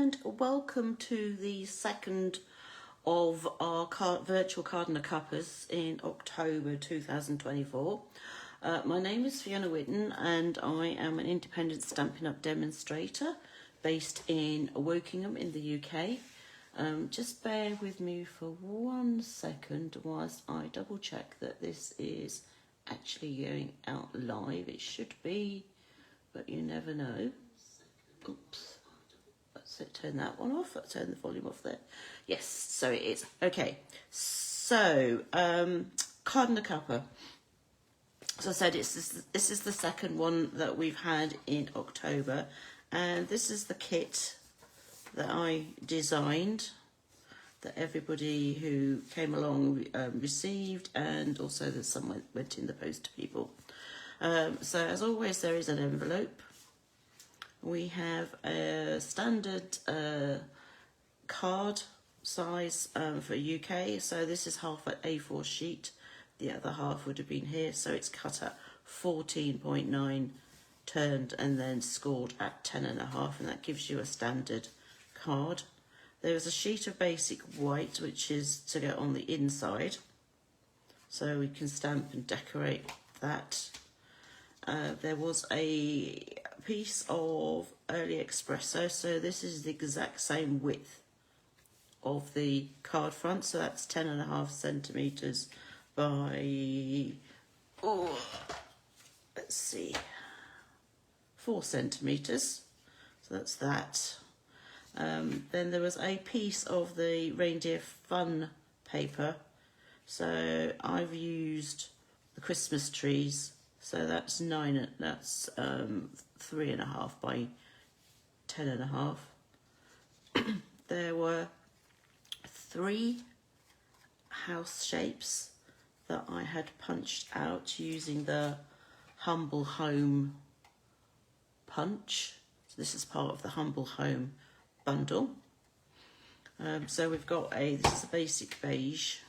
and welcome to the second of our virtual Card A Cuppas in October 2024. My name is Fiona Whitten and I am an independent Stampin' Up demonstrator based in Wokingham in the UK. Just bear with me for 1 second whilst I double check that this is actually going out live. It should be, but you never know. Oops. Let's turn that one off. Let's turn the volume off there. Yes, so it is. Okay, so Card A Cuppa. As I said, this is the second one that we've had in October, and this is the kit that I designed, that everybody who came along received, and also that some went in the post to people. So as always, there is an envelope. We have a standard card size for UK, so this is half an A4 sheet, the other half would have been here, so it's cut at 14.9, turned and then scored at 10.5, and that gives you a standard card. There is a sheet of basic white which is to go on the inside, so we can stamp and decorate that. There was a piece of early Espresso, so this is the exact same width of the card front, so that's 10.5 centimetres by, let's see, 4 centimetres, so that's that. Then there was a piece of the Reindeer Fun paper, so I've used the Christmas trees, so that's 3.5 by 10.5. There were 3 house shapes that I had punched out using the Humble Home punch. So this is part of the Humble Home bundle. So we've got this is a basic beige.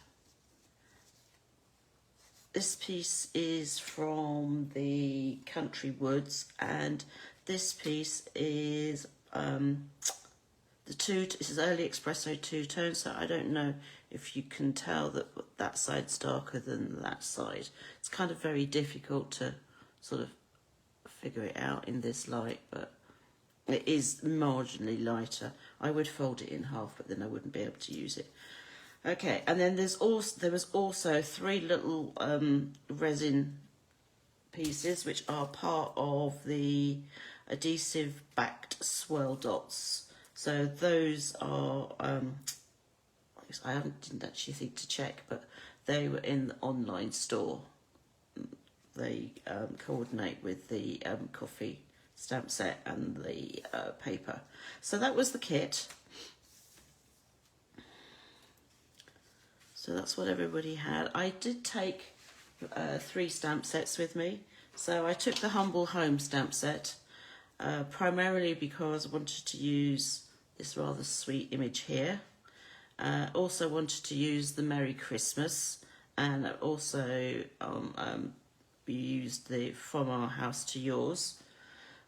This piece is from the Country Woods, and this piece is this is early Espresso 2-tone, so I don't know if you can tell that that side's darker than that side. It's kind of very difficult to sort of figure it out in this light, but it is marginally lighter. I would fold it in half, but then I wouldn't be able to use it. Okay, and then there was also 3 little resin pieces which are part of the adhesive backed swirl dots. So those are I didn't actually think to check, but they were in the online store. They coordinate with the coffee stamp set and the paper. So that was the kit. So that's what everybody had. I did take 3 stamp sets with me. So I took the Humble Home stamp set, primarily because I wanted to use this rather sweet image here. Also wanted to use the Merry Christmas, and also used the From Our House to Yours.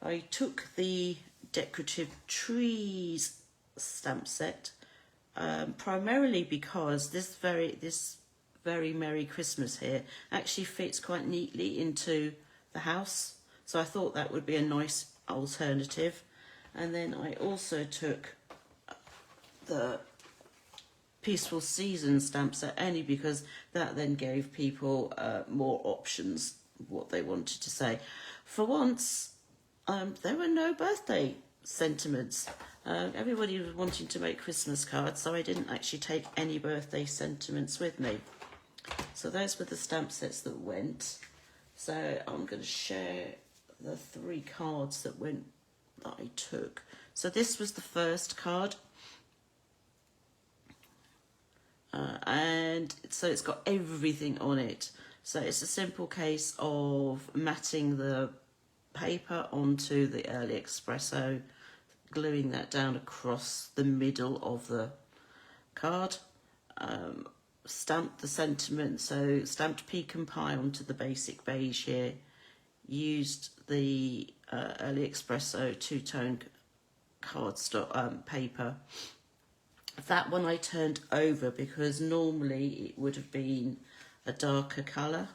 I took the Decorative Trees stamp set, primarily because this very Merry Christmas here actually fits quite neatly into the house, so I thought that would be a nice alternative. And then I also took the Peaceful Season stamp set, only because that then gave people more options what they wanted to say. For once, there were no birthday sentiments. Everybody was wanting to make Christmas cards, so I didn't actually take any birthday sentiments with me. So those were the stamp sets that went. So I'm going to share the 3 cards that I took. So this was the first card. And so it's got everything on it. So it's a simple case of matting the paper onto the early Espresso, gluing that down across the middle of the card, stamped the sentiment, so stamped Pecan Pie onto the basic beige here, used the early Espresso 2-tone cardstock paper. That one I turned over because normally it would have been a darker colour,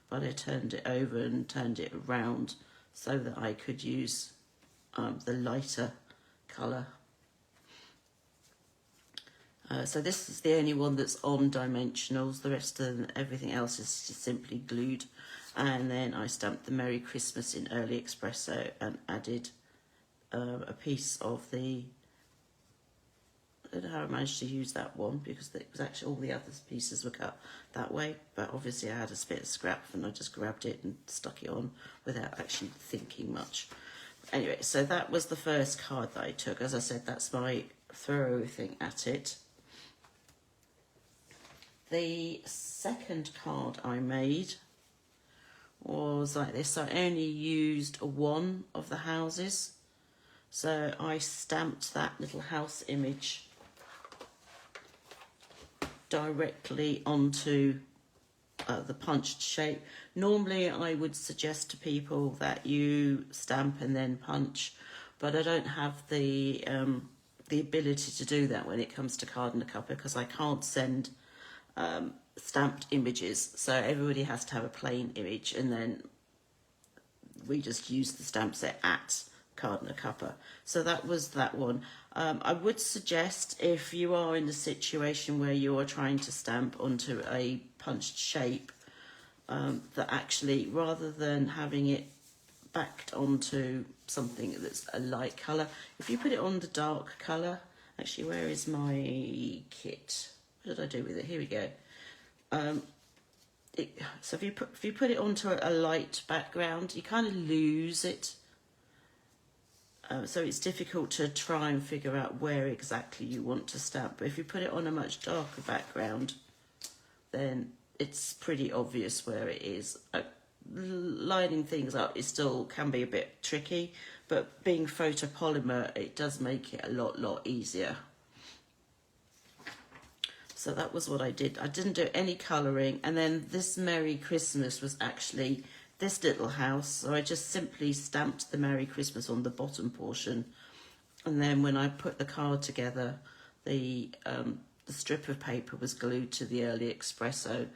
but I turned it over and turned it around so that I could use the lighter colour. So this is the only one that's on dimensionals. The rest of everything else is just simply glued. And then I stamped the Merry Christmas in Early Espresso and added a piece of the, I don't know how I managed to use that one because it was actually all the other pieces were cut that way, but obviously I had a bit of scrap and I just grabbed it and stuck it on without actually thinking much. Anyway, so that was the first card that I took. As I said, that's my thorough thing at it. The second card I made was like this. I only used one of the houses. So I stamped that little house image directly onto the punched shape. Normally I would suggest to people that you stamp and then punch, but I don't have the ability to do that when it comes to Card and a Cuppa because I can't send stamped images, so everybody has to have a plain image, and then we just use the stamp set at Card and a Cuppa. So that was that one. I would suggest if you are in a situation where you are trying to stamp onto a punched shape, that actually rather than having it backed onto something that's a light colour, if you put it on the dark colour, actually where is my kit? What did I do with it? Here we go. So if you put it onto a light background, you kind of lose it. So it's difficult to try and figure out where exactly you want to stamp. But if you put it on a much darker background, then it's pretty obvious where it is. Lining things up is still can be a bit tricky, but being photopolymer, it does make it a lot easier. So that was what I did. I didn't do any colouring. And then this Merry Christmas was actually this little house. So I just simply stamped the Merry Christmas on the bottom portion. And then when I put the card together, the strip of paper was glued to the Early Espresso.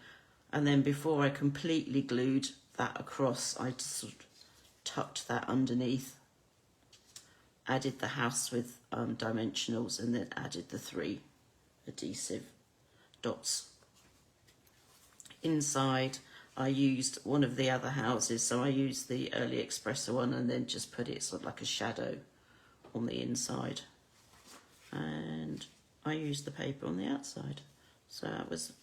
And then before I completely glued that across, I just sort of tucked that underneath, added the house with dimensionals, and then added the 3 adhesive dots. Inside I used one of the other houses, so I used the Early Espresso one and then just put it sort of like a shadow on the inside, and I used the paper on the outside. So that was,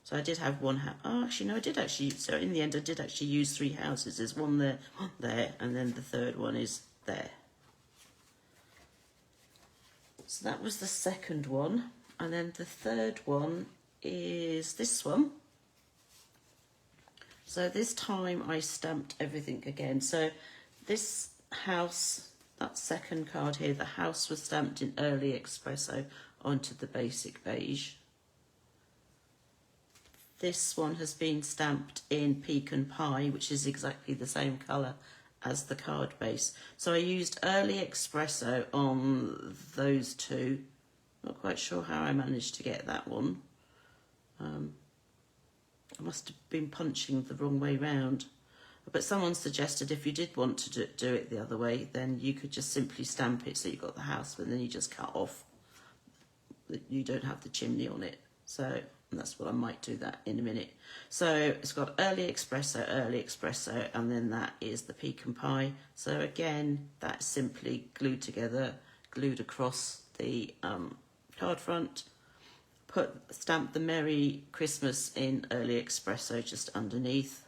so I did have one house. Oh, actually no, I did actually, so in the end I did actually use 3 houses. There's one there, and then the third one is there. So that was the second one. And then the third one is this one. So this time I stamped everything again. So this house, that second card here, the house was stamped in Early Espresso onto the basic beige. This one has been stamped in Pecan Pie, which is exactly the same colour as the card base. So I used Early Espresso on those two. Not quite sure how I managed to get that one. I must have been punching the wrong way round. But someone suggested if you did want to do it the other way, then you could just simply stamp it so you got the house, but then you just cut off. You don't have the chimney on it. So that's what I might do that in a minute. So it's got Early Espresso, and then that is the Pecan Pie. So again, that's simply glued together, glued across the card front, stamp the Merry Christmas in Early Espresso just underneath,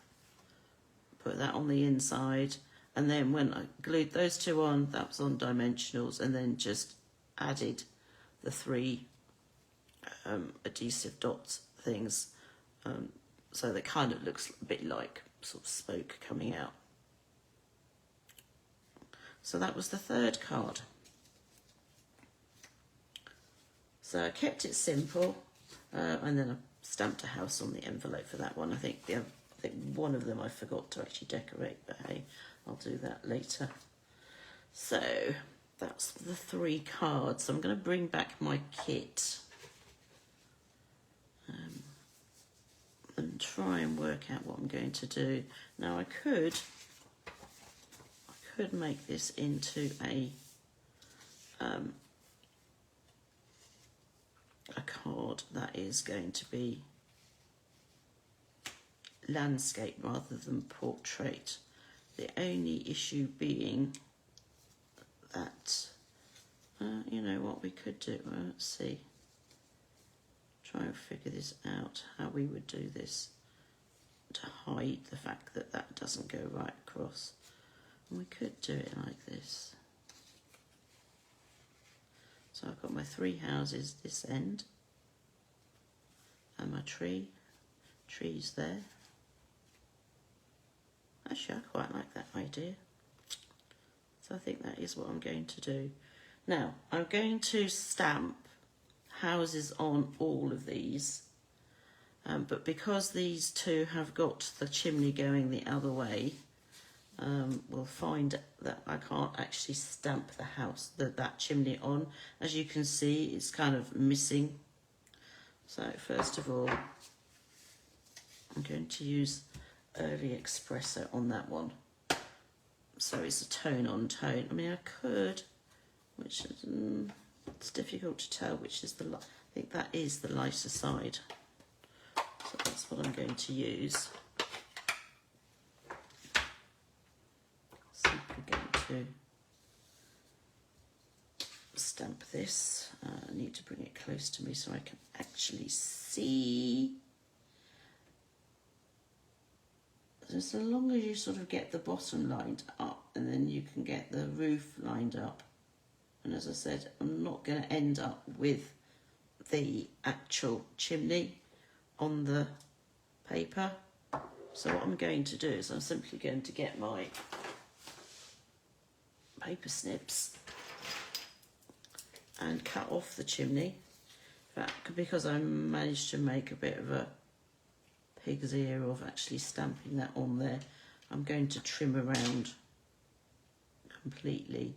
put that on the inside, and then when I glued those two on, that was on dimensionals, and then just added the 3 adhesive dots things, so that kind of looks a bit like sort of smoke coming out. So that was the third card. So I kept it simple, and then I stamped a house on the envelope for that one. I think one of them I forgot to actually decorate, but hey, I'll do that later. So that's the 3 cards. So I'm going to bring back my kit and try and work out what I'm going to do. Now I could make this into a card that is going to be landscape rather than portrait. The only issue being that, you know what we could do, let's see, try and figure this out, how we would do this to hide the fact that that doesn't go right across. And we could do it like this. So I've got my 3 houses this end, and my trees there. Actually, I quite like that idea. So I think that is what I'm going to do. Now, I'm going to stamp houses on all of these, but because these 2 have got the chimney going the other way, we'll find that I can't actually stamp the house, that chimney on. As you can see, it's kind of missing. So first of all, I'm going to use early espresso on that one. So it's a tone on tone. I mean, I could, which is, it's difficult to tell which is I think that is the lighter side. So that's what I'm going to use. Simply going to stamp this. I need to bring it close to me so I can actually see. So long as you sort of get the bottom lined up, and then you can get the roof lined up. And as I said, I'm not going to end up with the actual chimney on the paper. So what I'm going to do is I'm simply going to get my paper snips and cut off the chimney. In fact, because I managed to make a bit of a pig's ear of actually stamping that on there, I'm going to trim around completely,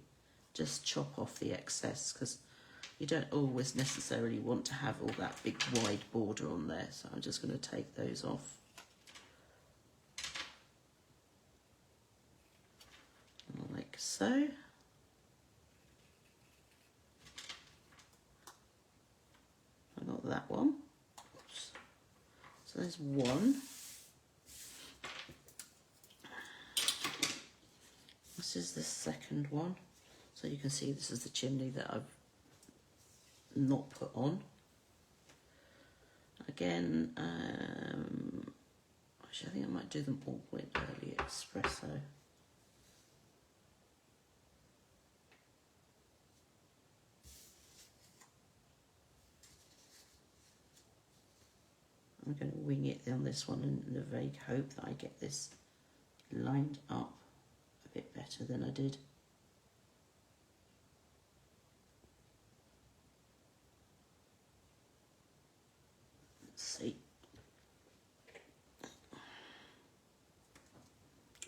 just chop off the excess, because you don't always necessarily want to have all that big wide border on there. So I'm just going to take those off. Like so. I got that one. Oops. So there's one. This is the second one. So you can see this is the chimney that I've not put on. Again, actually I think I might do them all with early espresso. I'm going to wing it on this one in the vague hope that I get this lined up a bit better than I did. Let's see.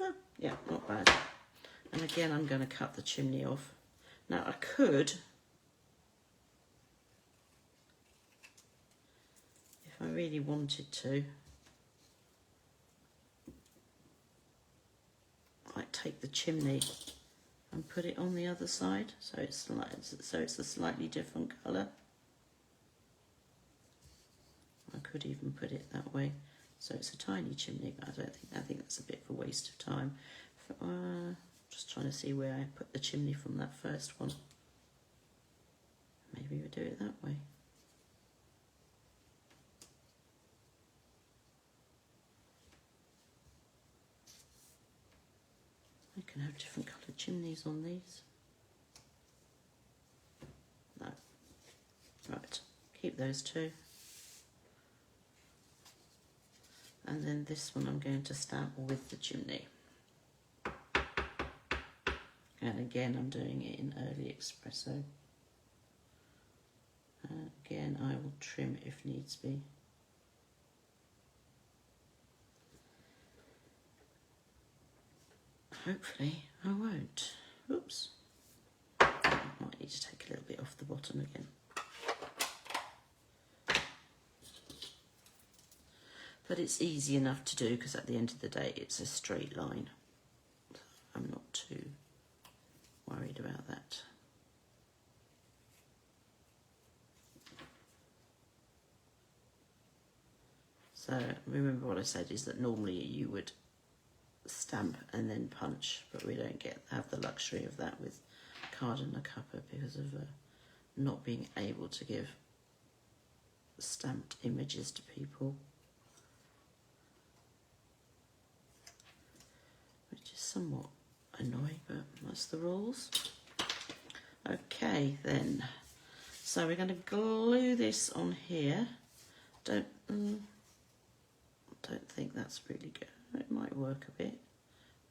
Oh, yeah, not bad. And again, I'm going to cut the chimney off. Now I could, if I really wanted to, I'd take the chimney and put it on the other side, so it's a slightly different colour. I could even put it that way, so it's a tiny chimney, but I think that's a bit of a waste of time. Just trying to see where I put the chimney from that first one. Maybe we'll do it that way. I can have different coloured chimneys on these. No. Right, keep those two. And then this one I'm going to stamp with the chimney. And again, I'm doing it in early espresso. Again, I will trim if needs be. Hopefully I won't. Oops. but it's easy enough to do because at the end of the day it's a straight line. I'm not too worried about that. So remember what I said is that normally you would stamp and then punch, but we don't have the luxury of that with Card A Cuppa because of not being able to give stamped images to people, which is somewhat annoying, but that's the rules. Okay then, so we're going to glue this on here. Don't think that's really good. It might work a bit.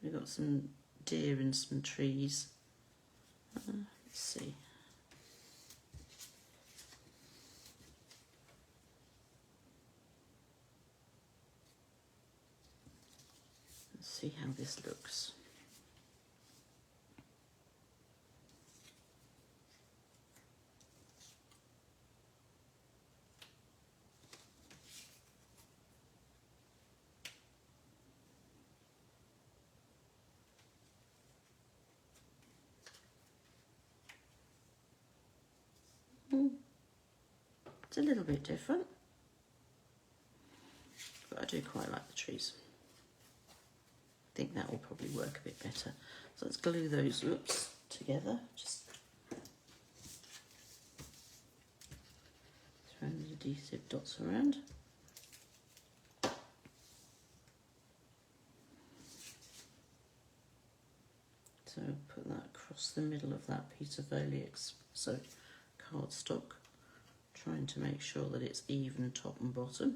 We've got some deer and some trees. Let's see. Let's see how this looks. It's a little bit different, but I do quite like the trees. I think that will probably work a bit better. So let's glue those together. Just throwing the adhesive dots around. So put that across the middle of that piece of Espresso cardstock, trying to make sure that it's even top and bottom.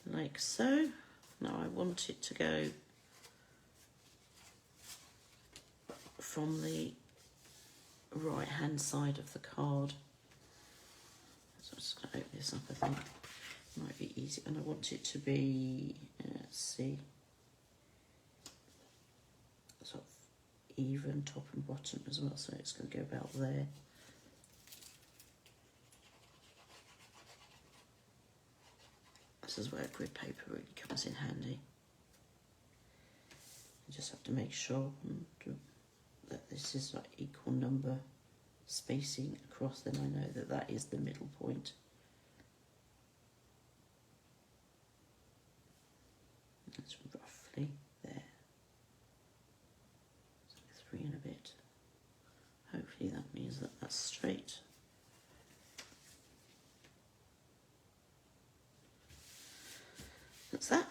Like so. Now I want it to go from the right hand side of the card. So I'm just going to open this up, I think. Might be easy, and I want it to be, let's see, sort of even top and bottom as well, so it's going to go about there. This is where grid paper really comes in handy. You just have to make sure that this is like equal number spacing across, then I know that that is the middle point. That's roughly there. So 3 and a bit. Hopefully that means that that's straight. That's that.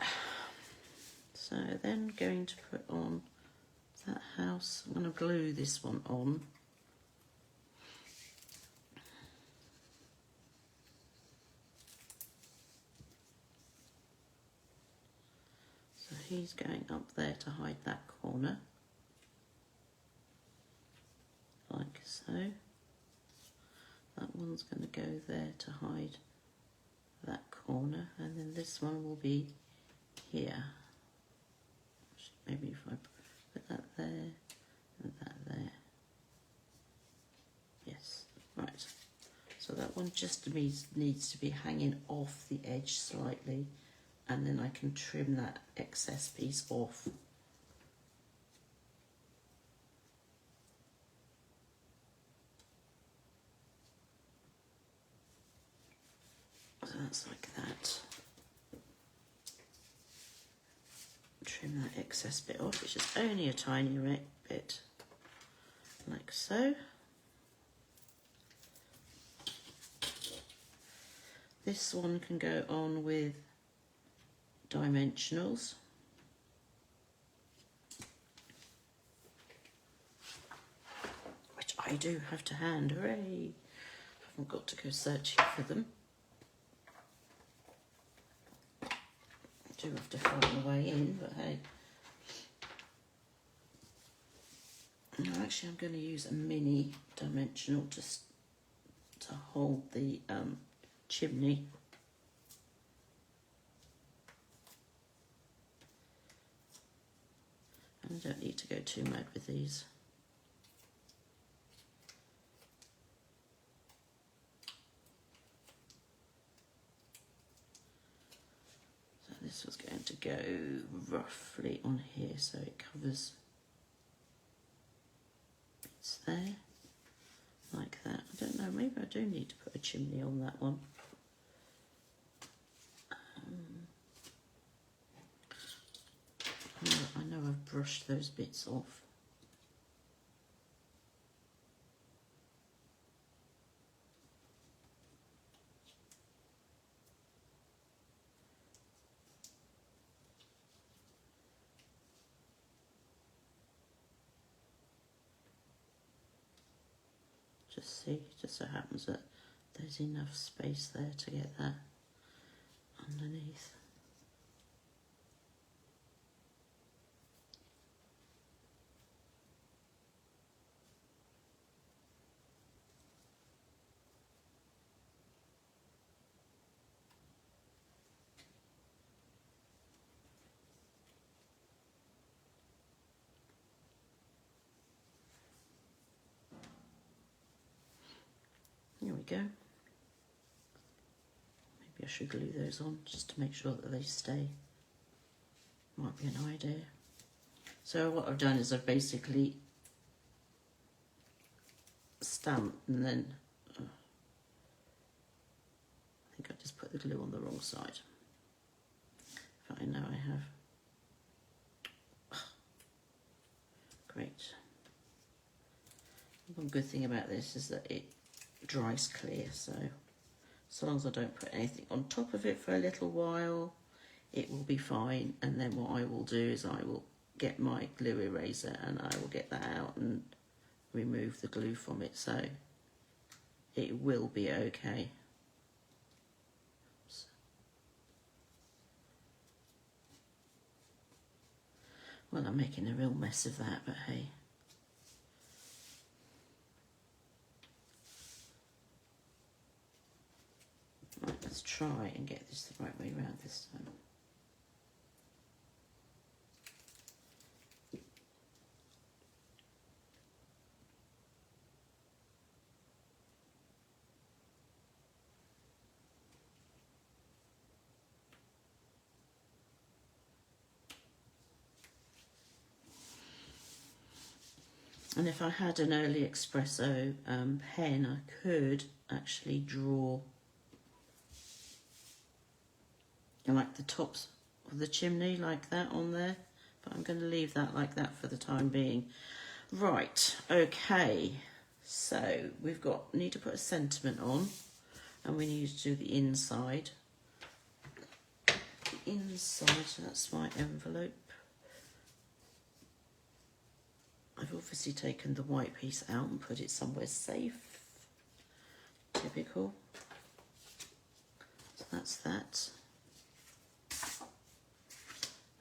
So then going to put on that house. I'm going to glue this one on. So he's going up there to hide that corner, like so. That one's going to go there to hide that corner, and then this one will be here. Maybe if I put that there and that there. Yes, right. So that one just needs to be hanging off the edge slightly, and then I can trim that excess piece off. So that's like that. Trim that excess bit off, which is only a tiny bit, like so. This one can go on with dimensionals. Which I do have to hand, hooray! I haven't got to go searching for them. I do have to find a way in, but hey. No, actually I'm going to use a mini dimensional just to hold the chimney. And I don't need to go too mad with these. go roughly on here so it covers bits there, like that. I don't know, maybe I do need to put a chimney on that one. I know I've brushed those bits off. Just see, just so happens that there's enough space there to get that underneath. Here we go. Maybe I should glue those on just to make sure that they stay. Might be an idea. So what I've done is I've basically stamped and then I think I just put the glue on the wrong side. But I know I have. Great. One good thing about this is that it dries clear, so as long as I don't put anything on top of it for a little while, it will be fine. And then what I will do is I will get my glue eraser and I will get that out and remove the glue from it, so it will be okay. Oops. Well, I'm making a real mess of that, but hey. Right, let's try and get this the right way around this time. And if I had an early espresso pen, I could actually draw like the tops of the chimney like that on there, but I'm going to leave that like that for the time being. Right, okay, so we've got, need to put a sentiment on, and we need to do the inside. The inside, so that's my envelope. I've obviously taken the white piece out and put it somewhere safe. Typical. So that's that.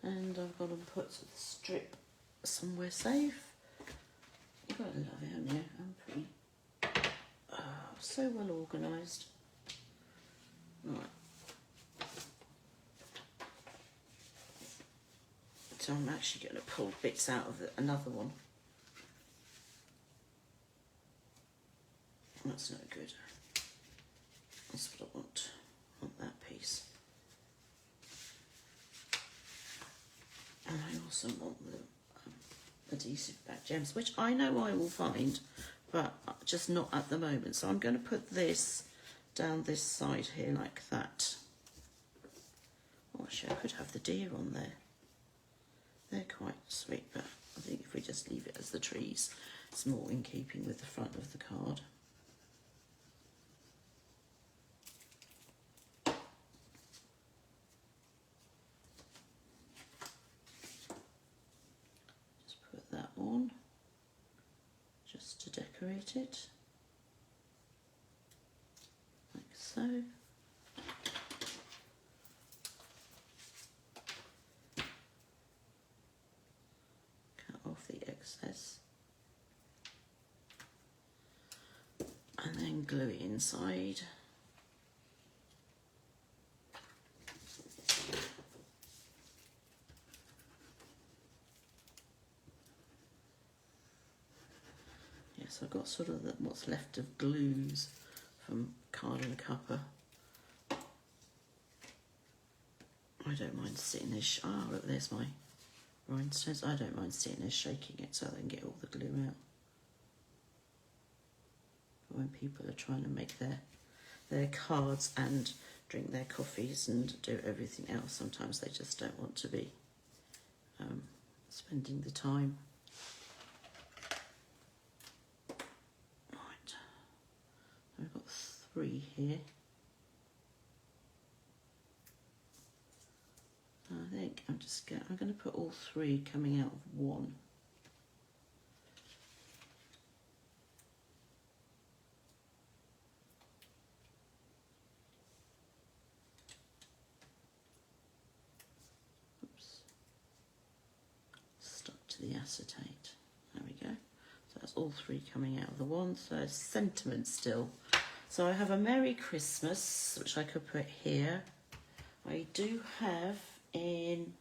And I've got to put the strip somewhere safe. You've got to love it, haven't you? I'm pretty so well organised. Right. So I'm actually going to pull bits out of another one. That's no good. That's what I want. I want that piece. And I also want the adhesive back gems, which I know I will find, but just not at the moment. So I'm going to put this down this side here like that. Oh, actually, I could have the deer on there. They're quite sweet, but I think if we just leave it as the trees, it's more in keeping with the front of the card. On just to decorate it like so. Cut off the excess and then glue it inside. So I've got sort of what's left of glues from Card A Cuppa. I I don't mind sitting there. Oh, look, there's my rhinestones. I don't mind sitting there shaking it so I can get all the glue out. But when people are trying to make their cards and drink their coffees and do everything else, sometimes they just don't want to be spending the time. Right, I've got 3 here. I think I'm going to put all 3 coming out of 1. The acetate. There we go. So that's all 3 coming out of the 1. So sentiment still. So I have a Merry Christmas, which I could put here. I do have in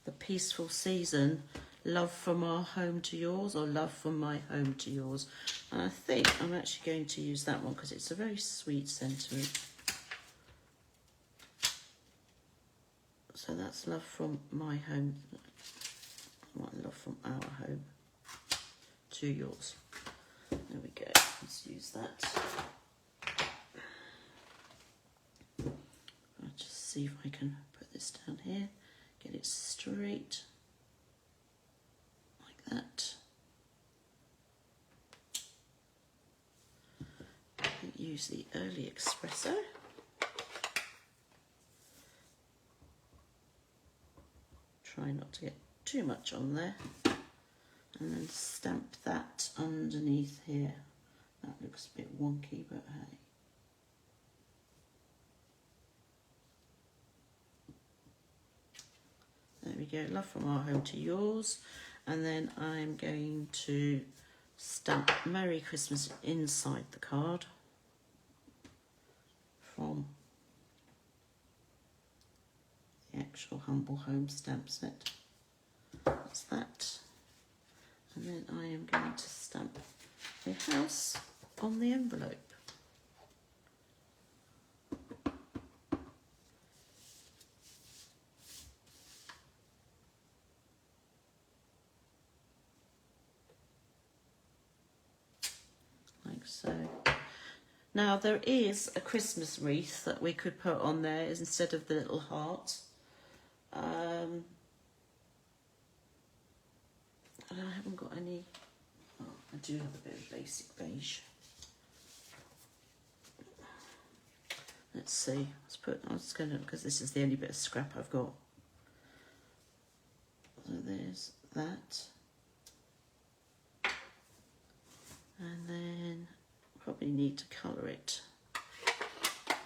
the Peaceful Season, Love from Our Home to Yours, or Love from My Home to Yours. And I think I'm actually going to use that one because it's a very sweet sentiment. So that's Love from My Home. Love from Our Home to Yours. There we go. Let's use that. I'll just see if I can put this down here. Get it straight. Like that. Use the early espresso. Try not to get too much on there, and then stamp that underneath here. That looks a bit wonky, but hey. There we go, Love from Our Home to Yours. And then I'm going to stamp Merry Christmas inside the card from the actual Humble Home stamp set. That's that. And then I am going to stamp a house on the envelope. Like so. Now there is a Christmas wreath that we could put on there instead of the little heart. I haven't got any. Oh, I do have a bit of basic beige. Let's see. I'm just going to, because this is the only bit of scrap I've got. So there's that. And then probably need to colour it.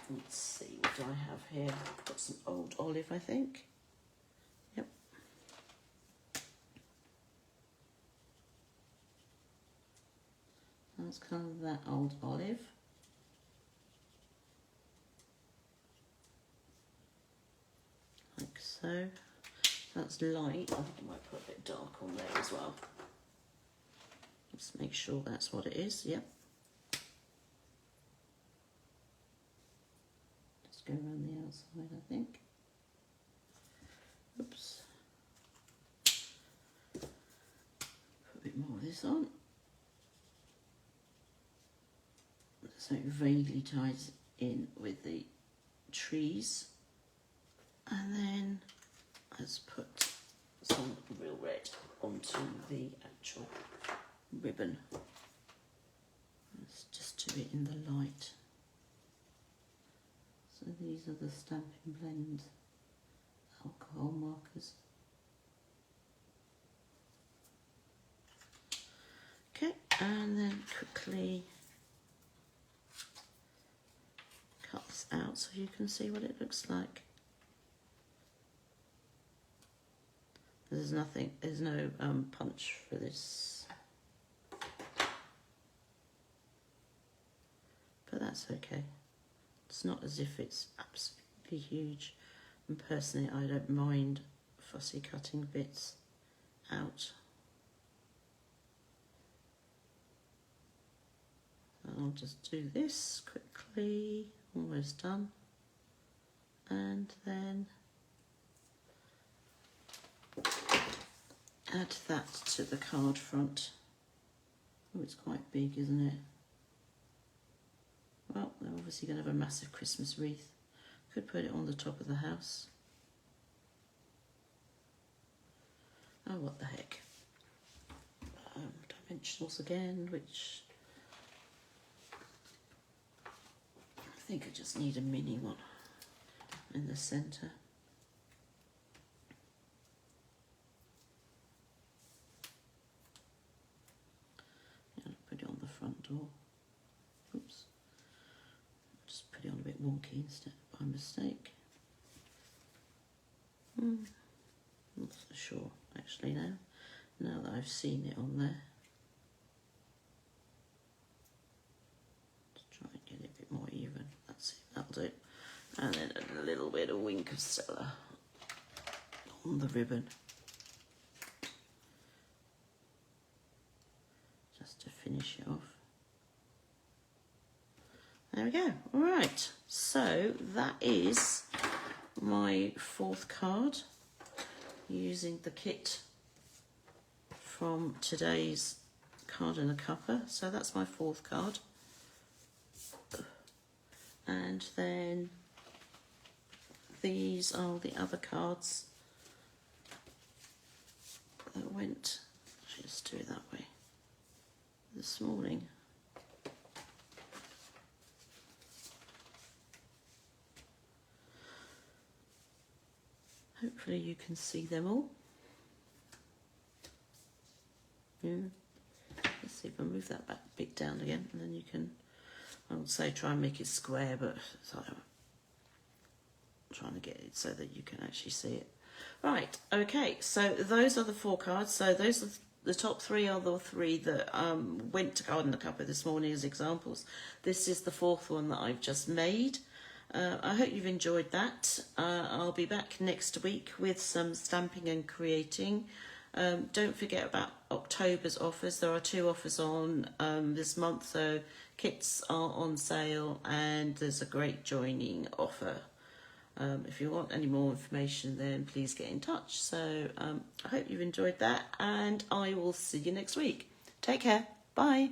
Let's see, what do I have here? I've got some old olive, I think. Yep. Let's colour that old olive. Like so. That's light. I think I might put a bit dark on there as well. Just make sure that's what it is. Yep. Just go around the outside, I think. Oops. Put a bit more of this on. So it vaguely ties in with the trees. And then let's put some real red onto the actual ribbon. Let's just do it in the light. So these are the Stampin' Blend alcohol markers. Okay, and then quickly cut this out so you can see what it looks like. There's no punch for this, but that's okay. It's not as if it's absolutely huge, and personally I don't mind fussy cutting bits out. I'll just do this quickly, almost done, and then add that to the card front. Oh, it's quite big, isn't it? Well, they're obviously going to have a massive Christmas wreath. Could put it on the top of the house. Oh, what the heck. Dimensionals again, which I think I just need a mini one in the centre. Put it on the front door. Oops. Just put it on a bit wonky instead by mistake. Not so sure actually now that I've seen it on there. Just try and get it a bit more even. That's it, that'll do. And then a little bit of wink of Stella on the ribbon. Just to finish it off. There we go. All right, so that is my 4th card using the kit from today's Card A Cuppa. So that's my 4th card. And then these are the other cards that went, just do it that way, this morning. Hopefully you can see them all. Yeah. Let's see if I move that back a bit down again, and then you can, I would say try and make it square, but I'm trying to get it so that you can actually see it. Right, okay, so those are the 4 cards. So those are the top 3 are the 3 that went to Card A Cuppa this morning as examples. This is the 4th one that I've just made. I hope you've enjoyed that. I'll be back next week with some stamping and creating. Don't forget about October's offers. There are 2 offers on this month, so kits are on sale and there's a great joining offer. If you want any more information, then please get in touch. So I hope you've enjoyed that, and I will see you next week. Take care. Bye.